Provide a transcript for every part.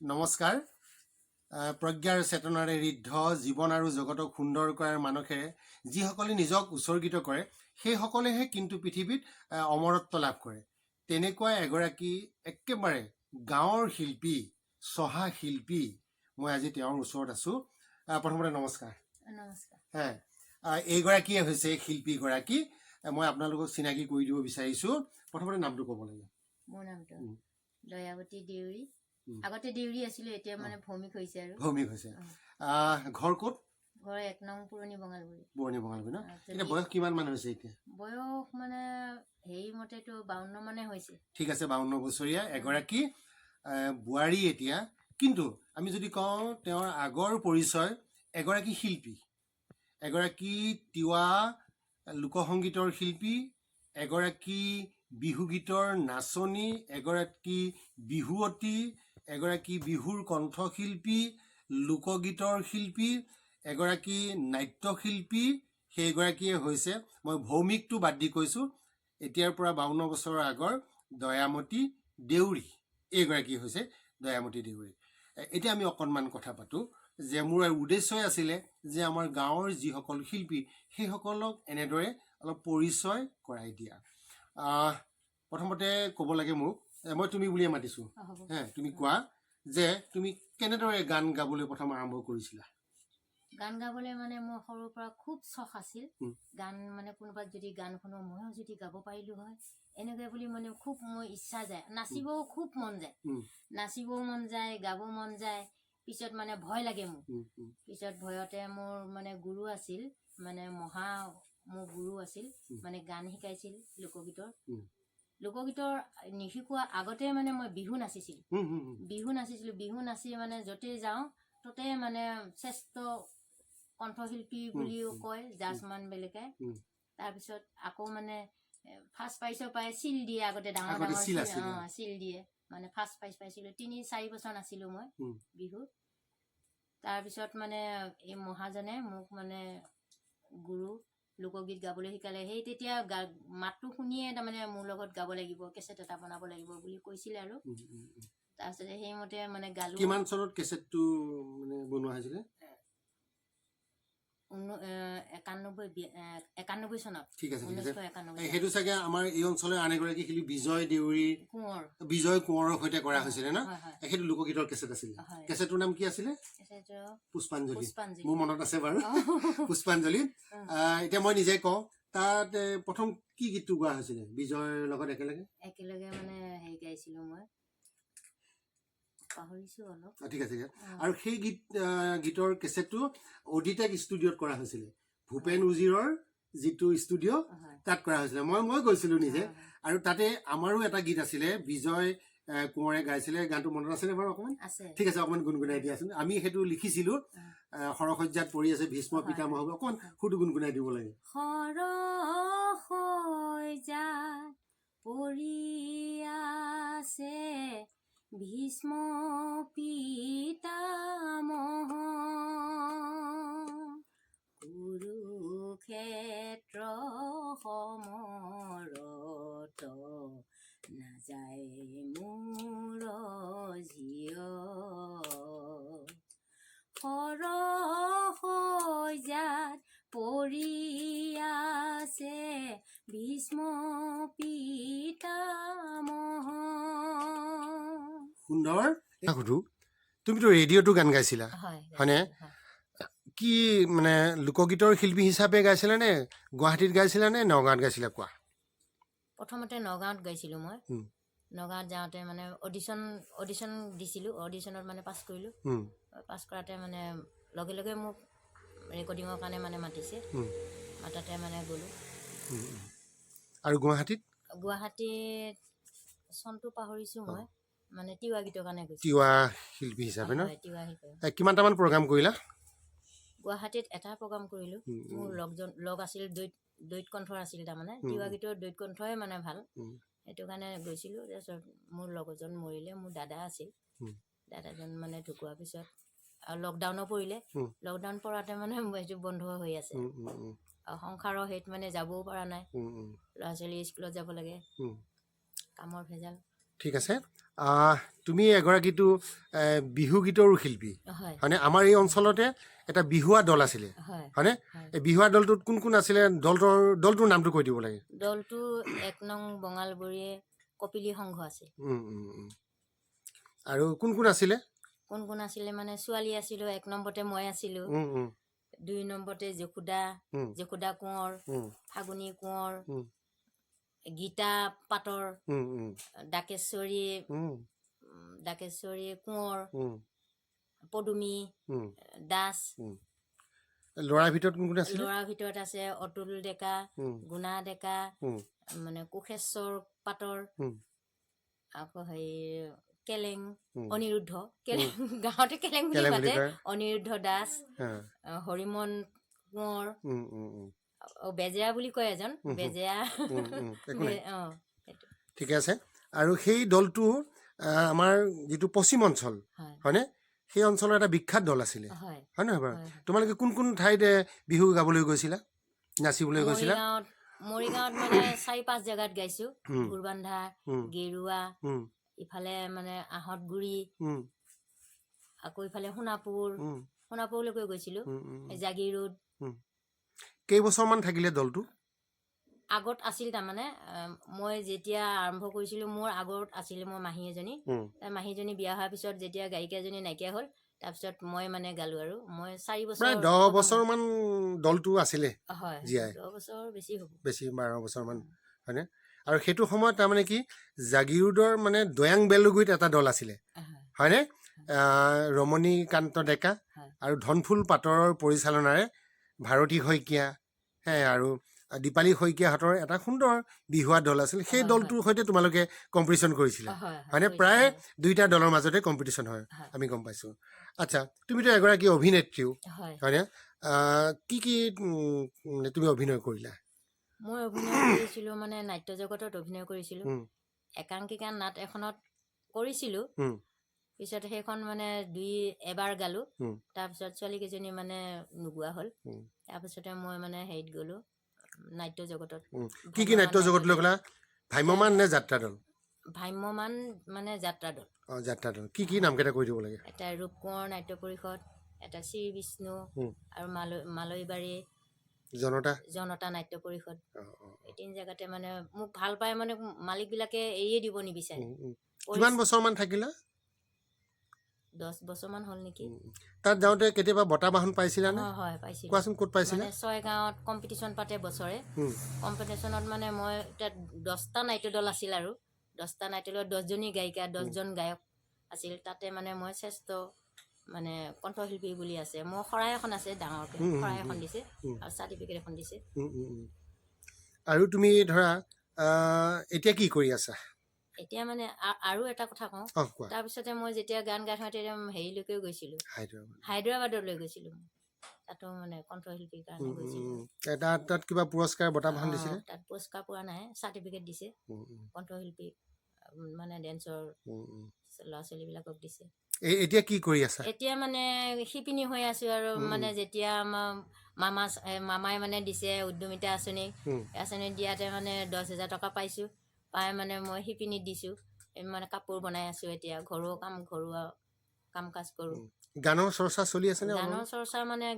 নমস্কাৰ প্ৰজ্ঞাৰ চেতনাৰে ঋদ্ধ জীৱন আৰু জগতক সুন্দৰ কৰাৰ মানসেৰে যিসকলে নিজক উৎসৰ্গিত কৰে সেইসকলেহে কিন্তু পৃথিৱীত অমৰত্ব লাভ কৰে। তেনেকুৱা এগৰাকী একেবাৰে গাঁৱৰ শিল্পী চহা শিল্পী মই আজি তেওঁৰ ওচৰত আছোঁ। প্ৰথমতে নমস্কাৰ। নমস্কাৰ। এইগৰাকীয়ে হৈছে শিল্পীগৰাকী। মই আপোনালোকক চিনাকি কৰি দিব বিচাৰিছোঁ। প্ৰথমতে নামটো ক'ব লাগে। মোৰ নামটো দয়াৱতী দেউৰী। আগতে দেউৰী আছিলো, এতিয়া মানে ভৌমিক হৈছে আৰু ভৌমিক হৈছে। ঘৰ ক'ত? ঘৰ 1 নং পুৰণি বঙালগুৰি। পুৰণি বঙালগুৰি ন? এতিয়া বয়স কিমান মান হৈছে এতিয়া? বয়স মানে হেৰি মতেতো 52 মানে হৈছে। ঠিক আছে, 52 বছৰীয়া এগৰাকী বোৱাৰী এতিয়া। কিন্তু আমি যদি কওঁ তেওঁৰ আগৰ পৰিচয় এগৰাকী শিল্পী, এগৰাকী তিৱা লোকসংগীতৰ শিল্পী, এগৰাকী বিহুগীতৰ নাচনী, এগৰাকী বিহুৱতী, এগৰাকী বিহুৰ কণ্ঠশিল্পী, লোকগীতৰ শিল্পী, এগৰাকী নাট্যশিল্পী। সেইগৰাকীয়ে হৈছে, মই ভৌমিকটো বাদ দি কৈছোঁ, এতিয়াৰ পৰা 52 বছৰৰ আগৰ দয়ামতী দেউৰী। এইগৰাকী হৈছে দয়ামতী দেউৰী। এতিয়া আমি অকণমান কথা পাতোঁ যে মোৰ উদ্দেশ্যই আছিলে যে আমাৰ গাঁৱৰ যিসকল শিল্পী সেইসকলক এনেদৰে অলপ পৰিচয় কৰাই দিয়া। প্ৰথমতে ক'ব লাগে মোক, মই তুমি বুলিয়ে মাতিছোঁ। তুমি কোৱা যে তুমি কেনেদৰে গান গাবলৈ প্ৰথম আৰম্ভ কৰিছিলা? গান গাবলৈ মানে মোৰ সৰুৰ পৰা খুব চখ আছিল। গান মানে কোনোবাত যদি গান শুনো ময়ো যদি গাব পাৰিলোঁ হয় এনেকৈ বুলি মানে খুব মোৰ ইচ্ছা যায়। নাচিবও খুব মন যায়, নাচিবও মন যায়, গাব মন যায়। পিছত মানে ভয় লাগে মোৰ। পিছত ভয়তে মোৰ মানে গুৰু আছিল, মানে মোৰ গুৰু আছিল, মানে গান শিকাইছিল লোকগীতৰ। লোকগীতৰ নিশিকোৱা আগতে মানে মই বিহু নাচিছিলোঁ। বিহু নাচি মানে য'তে যাওঁ ত'তে মানে শ্ৰেষ্ঠ কণ্ঠশিল্পী বুলিও কয় জাজমান বেলেগে। তাৰপিছত আকৌ মানে ফাৰ্ষ্ট প্ৰাইজো পাই চিল দিয়ে আগতে, ডাঙৰ ডাঙৰ চিল দিয়ে। মানে ফাৰ্ষ্ট প্ৰাইজ পাইছিলোঁ। 3-4 বছৰ নাছিলোঁ মই বিহুত। তাৰপিছত মানে এই মহাজনে মোক মানে গুৰু লোকগীত গাবলৈ শিকালে। সেই তেতিয়া মাতটো শুনিয়ে তাৰমানে মোৰ লগত গাব লাগিব, কেছেট এটা বনাব লাগিব বুলি কৈছিলে আৰু। তাৰপিছতে সেইমতে মানে গালো। কিমান চনত কেছেটটো মানে বনোৱা হৈছিলে? 91 চনত। ঠিক আছে, 1991। সেইটো চাগে আমাৰ এই অঞ্চলৰ আন এগৰাকী শিল্পী বিজয় দেউৰী, বিজয় কোঁৱৰৰ সৈতে কৰা হৈছিলে ন? সেইটো লোকগীতৰ কেছেট আছিলে। কেছেটটোৰ নাম কি আছিলে? পুষ্পাঞ্জলি। মোৰ মনত আছে বাৰু, পুষ্পাঞ্জলি। এতিয়া মই নিজে কওঁ, তাত প্ৰথম কি গীতটো গোৱা হৈছিলে বিজয়ৰ লগত একেলগে? মানে হেৰি গাইছিলো মই, পাহৰিছো অলপ। ঠিক আছে। আৰু সেই গীতৰ কেছেটটো অডিটেক ষ্টুডিঅ'ত কৰা হৈছিলে। ভূপেন উজিৰৰ যিটো ষ্টুডিঅ' তাত কৰা হৈছিলে। মই গৈছিলোঁ নিজে। আৰু তাতে আমাৰো এটা গীত আছিলে, বিজয় কোঁৱৰে গাইছিলে। গানটো মনত আছেনে বাৰু অকণমান? ঠিক আছে, অকণমান গুণগুণাই দিয়াচোন। আমি সেইটো লিখিছিলোঁ, সৰসজ্জাত পৰি আছে ভীষ্ম পিতামহ। অকণমান সুৰটো গুণগুণাই দিব লাগে। সৰসজ্জাত পৰি আছে ভীষ্ম পিতামহ, কুৰুক্ষেত্ৰ সমৰত নাযায় মোৰ জীয়। সৰসজ্জাত পৰি আছে ভীষ্ম পিতামহ। সুন্দৰ। সুধো, তুমিতো ৰেডিঅ'টো গান গাইছিলা হয়নে? কি মানে লোকগীতৰ শিল্পী হিচাপে গাইছিলা নে গুৱাহাটীত গাইছিলা নে নগাঁৱত গাইছিলা? কোৱা। প্ৰথমতে নগাঁৱত গাইছিলোঁ মই। নগাঁৱত যাওঁতে মানে অডিশ্যন দিছিলোঁ। অডিশ্যনত মানে পাছ কৰিলোঁ। পাছ কৰাতে মানে লগে লগে মোক ৰেকৰ্ডিঙৰ কাৰণে মানে মাতিছে। মাতাতে মানে গ'লোঁ। আৰু গুৱাহাটীত চনটো পাহৰিছোঁ মই, মানে তিৱা গীতৰ কাৰণে গৈছিলোঁ। তিৱা শিল্পী হিচাপে ন? তিৱা শিল্পী। কিমানটামান প্ৰগ্ৰাম কৰিলা? গুৱাহাটীত এটা প্ৰগ্ৰাম কৰিলোঁ। মোৰ লগ আছিল, দ্বৈত কণ্ঠৰ আছিল। তাৰমানে তিৱা গীতৰ দ্বৈত কণ্ঠই মানে ভাল, সেইটো কাৰণে গৈছিলোঁ। তাৰপিছত মোৰ লগৰজন মৰিলে, মোৰ দাদা আছিল। দাদাজন মানে ঢুকোৱাৰ পিছত আৰু লকডাউনো পৰিলে। লকডাউন পৰাতে মানে সেইটো বন্ধ হৈ আছে। সংসাৰৰ হেৰিত মানে যাবও পৰা নাই। ল'ৰা ছোৱালী স্কুলত যাব লাগে, কামৰ ভেজাল। ঠিক আছে। তুমি এগৰাকীতো বিহু গীতৰো শিল্পী হয় হয়নে? আমাৰ এই অঞ্চলতে এটা বিহুৱা দল আছিলে হয় হয়নে? হয় এই বিহুৱা দলটোত কোন কোন আছিলে? দলটোৰ নামটো কৈ দিব লাগে। দলটো 1 নং বঙালবৰীয়ে কপিলী সংঘ আছিল। উম, উম, উম। আৰু কোন কোন আছিলে? কোন কোন আছিলে মানে ছোৱালী আছিলোঁ। 1 নম্বৰতে মই আছিলোঁ, উম, উম, 2 নম্বৰতে উম, যশোদা কোঁৱৰ, উম, ফাগুনী কোঁৱৰ, উম, গীতা পাটৰ, উম, উম, উম, ডাকেশ্বৰী কোঁৱৰ, উম, পদুমী উম, দাস। উম। ল'ৰাৰ ভিতৰত কোন কোন আছিলে? ল'ৰাৰ ভিতৰত আছে অতুল ডেকা, উম, গুণা ডেকা, উম, মানে কোষেশ্বৰ পাটৰ, উম, আকৌ হেৰি কেলেং উম, অনিৰুদ্ধ উম। গাঁৱতে কেলেং বুলি কেলেং মাতে, কয়। অনিৰুদ্ধ দাস, হা, হৰিমন কোঁৱৰ, উম, উম, উম, বেজেৰা বুলি কয় এজন, উম, বেজেৰা। একো নাই। সেইটো ঠিকে আছে। আৰু সেই দলটো আমাৰ যিটো পশ্চিম অঞ্চল হয় হয়নে, সেই অঞ্চলৰ এটা বিখ্যাত দল আছিলে হয় হয় নহয় বাৰু? হয় হয়। তোমালোকে কোন কোন ঠাইত বিহু গাবলৈ গৈছিলা, নাচিবলৈ গৈছিলা? মৰিগাঁৱত মানে 4-5 জেগাত গাইছোঁ। উম, ভোৰবান্ধা, উম, গেৰুৱা, উম, ইফালে মানে আহঁতগুৰি, উম, আকৌ ইফালে উম, সোণাপুৰলৈকে গৈছিলোঁ, উম, উম, জাগিৰোড। উম। কেইবছৰমান থাকিলে দলটো? আগত আছিল তাৰমানে মই যেতিয়া আৰম্ভ কৰিছিলোঁ মোৰ আগত আছিলে মোৰ মাহী এজনী। উম, মাহীজনী বিয়া হোৱাৰ পিছত যেতিয়া গায়িকাজনী নাইকিয়া হ'ল, তাৰপিছত মই মানে গালোঁ আৰু মই 4 প্ৰায় বছৰ 10 প্ৰথম। বছৰমান দলটো আছিলে হয় জীয়াই, 10 বছৰ বেছি হ'ব। বেছি 12 বছৰমান হয়নে? আৰু সেইটো সময়ত তাৰমানে কি, জাগিৰোডৰ মানে দৈয়াং বেলুগুৰিত এটা দল আছিলে হয় হয়নে? ৰমণীকান্ত ডেকা হয় আৰু ধনফুল পাটৰৰ পৰিচালনাৰে ভাৰতী শইকীয়া আৰু দীপালী শইকীয়াহঁতৰ এটা সুন্দৰ বিহুৱা দল আছিল। সেই হয় দলটোৰ সৈতে তোমালোকে কম্পিটিশ্যন কৰিছিলা হয় হয় হয়নে? কৰিছোঁ, প্ৰায় হয় 2টা দলৰ মাজতে কম্পিটিশ্যন হয়, হয় আমি গম পাইছোঁ। আচ্ছা, তুমিতো এগৰাকী অভিনেত্ৰীও হয়। হয়নে? কি কি তুমি অভিনয় কৰিলা? মই অভিনয় কৰিছিলোঁ মানে নাট্য জগতত অভিনয় কৰিছিলোঁ। উম, একাংকিকা নাট এখনত কৰিছিলোঁ। উম, পিছত সেইখন মানে এবাৰ গালোঁ। উম, তাৰপিছত ছোৱালীকেইজনী মানে নোগোৱা হ'ল। উম, তাৰপিছতে মই মানে হেৰিত গ'লোঁ, নাট্য জগতত। উম। কি কি ভ্ৰাম্যমাণ নাট্য জগতলৈ গ'লা? ভ্ৰাম্যমাণ নে এতিয়া যাত্ৰা দল? ভ্ৰাম্যমাণ মানে যাত্ৰা দল। অঁ, যাত্ৰা দল। কি কি হয়। নামকেইটা কৈ দিব লাগে? এটা ৰূপকোঁৱৰ নাট্য পৰিষদ, এটা শ্ৰী বিষ্ণু, উম, আৰু মালৈবাৰী জনতা। জনতা নাট্য পৰিষদ। অঁ, অঁ, এই 3 জেগাতে মানে মোক ভাল পাই মানে মালিকবিলাকে এৰিয়ে দিব নিবিচাৰে। উম, উম। কিমান বছৰমান থাকিলা? 10 বছৰমান হ'ল নেকি। উম, তাত যাওঁতে কেতিয়াবা বঁটা বাহন পাইছিলানে? হয় হয় পাইছিলোঁ। কোৱাচোন ক'ত পাইছিলা? মানে 6 গাঁৱত কম্পিটিশ্যন পাতে বছৰে। উম, কম্পিটিশ্যনত মানে মই তাত 10টা নাট্য দল আছিল আৰু 10টা নাট্য দলত 10জনী গায়িকা, উম, 10জন গায়ক আছিল। তাতে মানে মই শ্ৰেষ্ঠ মানে কণ্ঠশিল্পী বুলি আছে। মোৰ শৰাই এখন আছে, ডাঙৰকৈ উম, উম, শৰাই এখন উম, দিছে উম, আৰু চাৰ্টিফিকেট এখন দিছে। উম, উম, উম। আৰু তুমি ধৰা এতিয়া কি কৰি আছা? এতিয়া মানে আৰু এটা কথা কওঁ। অঁ, কোৱা। তাৰপিছতে মই যেতিয়া গান গাই থাকোঁতে তেতিয়া হেৰিলৈকেও গৈছিলোঁ, হায়দৰাবাদ। হায়দৰাবাদলৈ গৈছিলোঁ। তাতো মানে কণ্ঠশিল্পীৰ কাৰণে গৈছিলোঁ। তাত কিবা পুৰস্কাৰ বঁটা বাহন দিছিলে? তাত পুৰস্কাৰ পোৱা নাই, চাৰ্টিফিকেট দিছে। উম, উম, কণ্ঠশিল্পী মানে ডেন্সৰ উম, উম। ল'ৰা ছোৱালীবিলাকক দিছে। এতিয়া কি কৰি আছা? এতিয়া মানে শিপিনী হৈ আছোঁ আৰু উম, মানে যেতিয়া আমাৰ মামাই মানে দিছে উদ্যমিতা আঁচনি, উম, আঁচনি দিয়াতে মানে 10,000 টকা পাইছোঁ। পাই মানে মই শিপিনীত দিছোঁ, মানে কাপোৰ বনাই আছোঁ। এতিয়া ঘৰুৱা কাম কাজ কৰোঁ। উম। গানৰ চৰ্চা চলি আছে নে অলপ?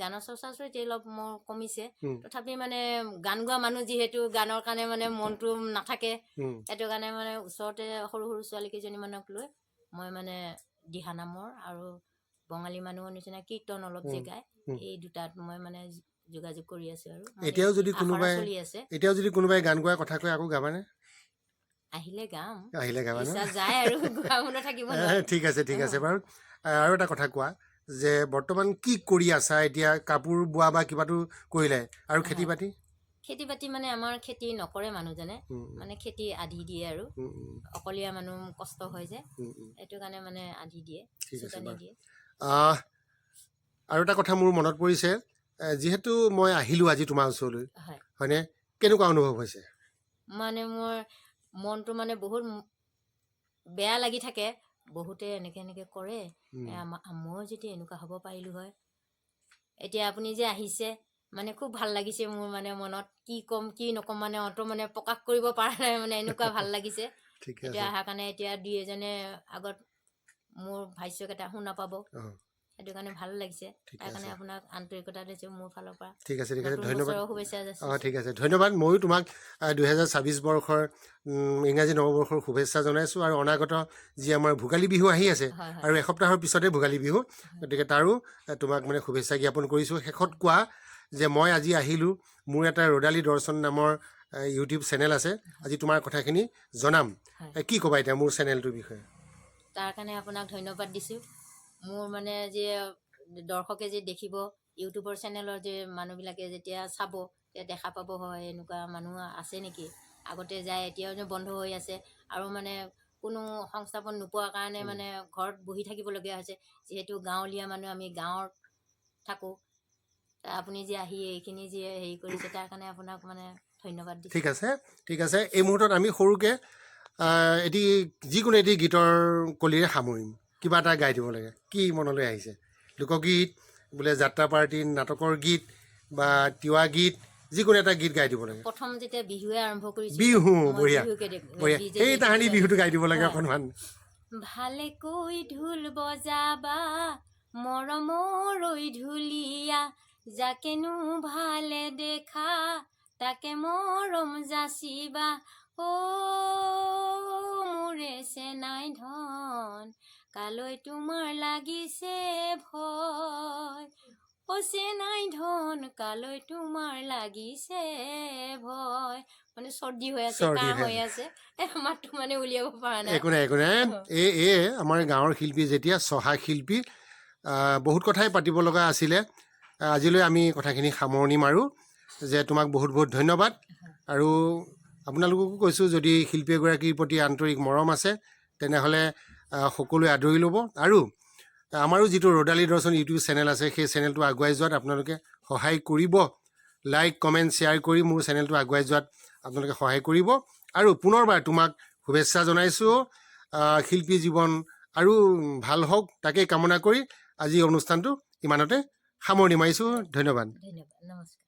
গানৰ চৰ্চাটো এতিয়া অলপ মোৰ কমিছে। উম, তথাপি মানে গান গোৱা মানুহ যিহেতু গানৰ কাৰণে মানে মনটো নাথাকে। উম, সেইটো কাৰণে মানে ওচৰতে সৰু সৰু ছোৱালীকেইজনীমানক লৈ মই মানে দিহানামৰ আৰু বঙালী মানুহৰ নিচিনা কীৰ্তন অলপ যে উম, গায়, উম। এই দুটাত মই মানে যোগাযোগ কৰি আছোঁ আৰু এতিয়াও যদি আখৰা কোনোবাই চলি আছে। গান গোৱাৰ কথা কয় আকৌ গাবানে? আহিলে গাম, আহিলে গাবা ন? ইচ্ছা যায় আৰু গোৱাবলৈ থাকিব নোৱাৰে। ঠিক আছে, ঠিক আছে বাৰু। আৰু এটা কথা কোৱা যে বৰ্তমান কি কৰি আছা এতিয়া? কাপোৰ বোৱা বা কিবাটো কৰিলে, আৰু খেতি হয়, বাতি? খেতি বাতি মানে আমাৰ খেতি নকৰে মানুহজনে, উম, মানে খেতি আধি দিয়ে আৰু উম, উম, অকলীয়া মানুহ কষ্ট হয় যে, উম, উম। সেইটো কাৰণে মানে আধি দিয়ে, ঠিক আছে চুকানি বাৰু। দিয়ে। আৰু এটা কথা মোৰ মনত পৰিছে, যিহেতু মই আহিলোঁ আজি তোমাৰ ওচৰলৈ হয়, হয়নে, কেনেকুৱা অনুভৱ হৈছে? মানে মোৰ মনটো মানে বহুত বেয়া লাগি থাকে। বহুতে এনেকৈ কৰে, উম, মই যদি এনেকুৱা হ'ব পাৰিলোঁ হয়। এতিয়া আপুনি যে আহিছে, মানে খুব ভাল লাগিছে মোৰ মানে মনত। কি ক'ম কি নক'ম মানে অত মানে প্ৰকাশ কৰিব পৰা নাই, মানে এনেকুৱা ভাল লাগিছে। ঠিক আছে এতিয়া অহাৰ কাৰণে এতিয়া দুই এজনে আগত মোৰ ভাষ্যকেইটা শুনা পাব সেইটো কাৰণে ভাল লাগিছে তাৰ কাৰণে আপোনাক আন্তৰিকতা দিছোঁ মোৰ ফালৰ পৰা ঠিক আছে নতুন ধন্যবাদ বছৰৰ শুভেচ্ছা যাচিছোঁ ঠিক আছে ধন্যবাদ ময়ো তোমাক 2026 বৰ্ষৰ ইংৰাজী নৱবৰ্ষৰ শুভেচ্ছা জনাইছোঁ আৰু অনাগত যি আমাৰ ভোগালী বিহু আহি আছে হয় হয় আৰু এসপ্তাহৰ পিছতে ভোগালী বিহু গতিকে তাৰো তোমাক মানে শুভেচ্ছা জ্ঞাপন কৰিছোঁ শেষত কোৱা যে মই আজি আহিলোঁ মোৰ এটা ৰদালি দৰ্শন নামৰ ইউটিউব চেনেল আছে আজি তোমাৰ কথাখিনি জনাম কি ক'বা এতিয়া মোৰ চেনেলটোৰ বিষয়ে তাৰ কাৰণে আপোনাক ধন্যবাদ দিছোঁ মোৰ মানে যে দৰ্শকে যে দেখিব ইউটিউবৰ চেনেলৰ যে মানুহবিলাকে যেতিয়া চাব তেতিয়া দেখা পাব হয় এনেকুৱা মানুহ আছে নেকি আগতে যায় এতিয়াও যে বন্ধ হৈ আছে আৰু মানে কোনো সংস্থাপন নোপোৱাৰ কাৰণে মানে ঘৰত বহি থাকিবলগীয়া হৈছে যিহেতু গাঁৱলীয়া মানুহ আমি গাঁৱত থাকোঁ আপুনি যে আহি এইখিনি যে হেৰি কৰিছে তাৰ কাৰণে আপোনাক মানে ধন্যবাদ দিছোঁ ঠিক আছে এই মুহূৰ্তত আমি সৰুকৈ এটি যিকোনো এটি গীতৰ কলিৰে সামৰিম কিবা এটা গাই দিব লাগে কি মনলৈ আহিছে লোকগীত বোলে যাত্ৰা পাৰ্টি নাটকৰ গীত বা তিৱা গীত যিকোনো এটা গীত গাই দিব লাগে প্ৰথম যেতিয়া বিহুৱে আৰম্ভ কৰিছোঁ বিহু বঢ়িয়া সেই তাহানি বিহুটো গাই দিব লাগে অকণমান ভালেকৈ ঢোল বজাবা মৰমৰ ঢুলীয়া যাকেনো ভালে দেখা তাকে মৰম যাচিবা মোৰে চেনাই ধন কালৈ তোমাৰ লাগিছে ভয় চেনাই ধন কালৈ তোমাৰ লাগিছে ভয় মানে চৰ্দি হৈ আছে কাহ হৈ আছে মাতটো মানে উলিয়াব পৰা নাই একো নাই এই আমাৰ গাঁৱৰ শিল্পী যেতিয়া চহা শিল্পী বহুত কথাই পাতিব লগা আছিলে আজিলৈ আমি কথাখিনি সামৰণি মাৰোঁ যে তোমাক বহুত বহুত ধন্যবাদ আৰু আপোনালোককো কৈছোঁ যদি শিল্পী এগৰাকীৰ প্ৰতি আন্তৰিক মৰম আছে তেনেহ'লে সকলোৱে আদৰি ল'ব আৰু আমাৰো যিটো ৰদালি দৰ্শন ইউটিউব চেনেল আছে সেই চেনেলটো আগুৱাই যোৱাত আপোনালোকে সহায় কৰিব লাইক কমেণ্ট শ্বেয়াৰ কৰি মোৰ চেনেলটো আগুৱাই যোৱাত আপোনালোকে সহায় কৰিব আৰু পুনৰবাৰ তোমাক শুভেচ্ছা জনাইছোঁ শিল্পী জীৱন আৰু ভাল হওক তাকেই কামনা কৰি আজি অনুষ্ঠানটো ইমানতে সামৰণি মাৰিছোঁ ধন্যবাদ নমস্কাৰ